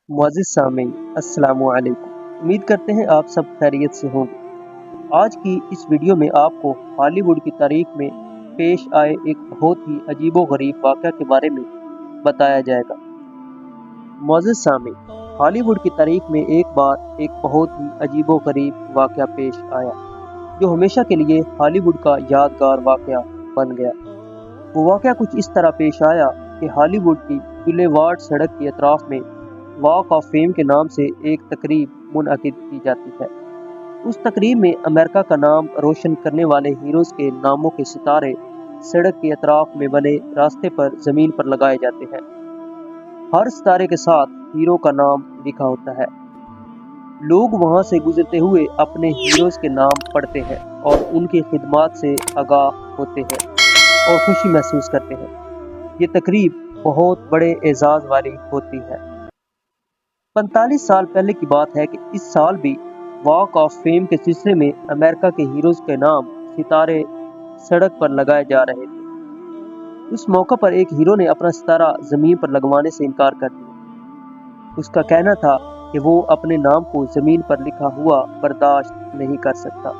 معزز سامعین السلام علیکم، امید کرتے ہیں آپ سب خیریت سے ہوں گے۔ آج کی اس ویڈیو میں آپ کو ہالی ووڈ کی تاریخ میں پیش آئے ایک بہت ہی عجیب و غریب واقعہ کے بارے میں بتایا جائے گا۔ معزز سامعین، ہالی ووڈ کی تاریخ میں ایک بار ایک بہت ہی عجیب و غریب واقعہ پیش آیا جو ہمیشہ کے لیے ہالی ووڈ کا یادگار واقعہ بن گیا۔ وہ واقعہ کچھ اس طرح پیش آیا کہ ہالی ووڈ کی بولیوارڈ سڑک کے اطراف میں واک آف فیم کے نام سے ایک تقریب منعقد کی جاتی ہے۔ اس تقریب میں امریکہ کا نام روشن کرنے والے ہیروز کے ناموں کے ستارے سڑک کے اطراف میں بنے راستے پر زمین پر لگائے جاتے ہیں۔ ہر ستارے کے ساتھ ہیرو کا نام لکھا ہوتا ہے۔ لوگ وہاں سے گزرتے ہوئے اپنے ہیروز کے نام پڑھتے ہیں اور ان کی خدمات سے آگاہ ہوتے ہیں اور خوشی محسوس کرتے ہیں۔ یہ تقریب بہت بڑے اعزاز والی ہوتی ہے۔ 45 سال پہلے کی بات ہے کہ اس سال بھی واک آف فیم کے سلسلے میں امریکہ کے ہیروز کے نام ستارے سڑک پر لگائے جا رہے تھے۔ اس موقع پر ایک ہیرو نے اپنا ستارہ زمین پر لگوانے سے انکار کر دیا۔ اس کا کہنا تھا کہ وہ اپنے نام کو زمین پر لکھا ہوا برداشت نہیں کر سکتا۔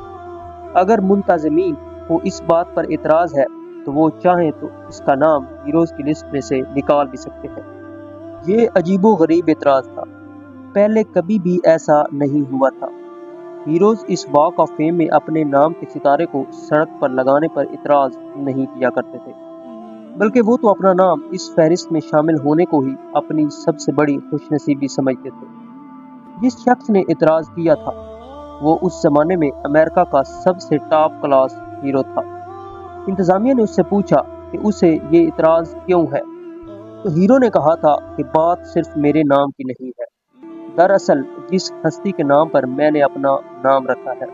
اگر منتظمین کو اس بات پر اعتراض ہے تو وہ چاہیں تو اس کا نام ہیروز کی لسٹ میں سے نکال بھی سکتے ہیں۔ یہ عجیب و غریب اعتراض تھا، پہلے کبھی بھی ایسا نہیں ہوا تھا۔ ہیروز اس واک آف فیم میں اپنے نام کے ستارے کو سڑک پر لگانے پر اعتراض نہیں کیا کرتے تھے، بلکہ وہ تو اپنا نام اس فہرست میں شامل ہونے کو ہی اپنی سب سے بڑی خوش نصیبی سمجھتے تھے۔ جس شخص نے اعتراض کیا تھا وہ اس زمانے میں امریکہ کا سب سے ٹاپ کلاس ہیرو تھا۔ انتظامیہ نے اس سے پوچھا کہ اسے یہ اعتراض کیوں ہے، تو ہیرو نے کہا تھا کہ بات صرف میرے نام کی نہیں ہے، دراصل جس ہستی کے نام پر میں نے اپنا نام رکھا ہے،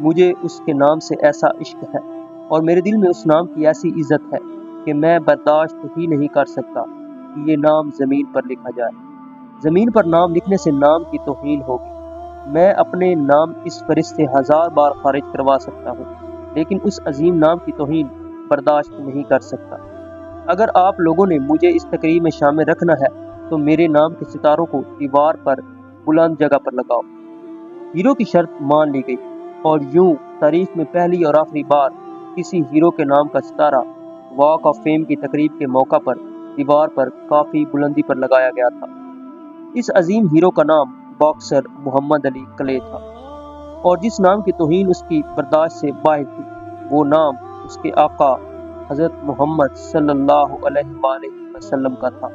مجھے اس کے نام سے ایسا عشق ہے اور میرے دل میں اس نام کی ایسی عزت ہے کہ میں برداشت ہی نہیں کر سکتا کہ یہ نام زمین پر لکھا جائے۔ زمین پر نام لکھنے سے نام کی توہین ہوگی۔ میں اپنے نام اس فہرست سے 1000 بار خارج کروا سکتا ہوں، لیکن اس عظیم نام کی توہین برداشت نہیں کر سکتا۔ اگر آپ لوگوں نے مجھے اس تقریب میں شامل رکھنا ہے تو میرے نام کے ستاروں کو دیوار پر بلند جگہ پر لگاؤ۔ ہیرو کی شرط مان لی گئی اور یوں تاریخ میں پہلی اور آخری بار کسی ہیرو کے نام کا ستارہ واک آف فیم کی تقریب کے موقع پر دیوار پر کافی بلندی پر لگایا گیا تھا۔ اس عظیم ہیرو کا نام باکسر محمد علی کلے تھا، اور جس نام کی توہین اس کی برداشت سے باہر تھی وہ نام اس کے آقا حضرت محمد صلی اللہ علیہ وآلہ وسلم کا تھا۔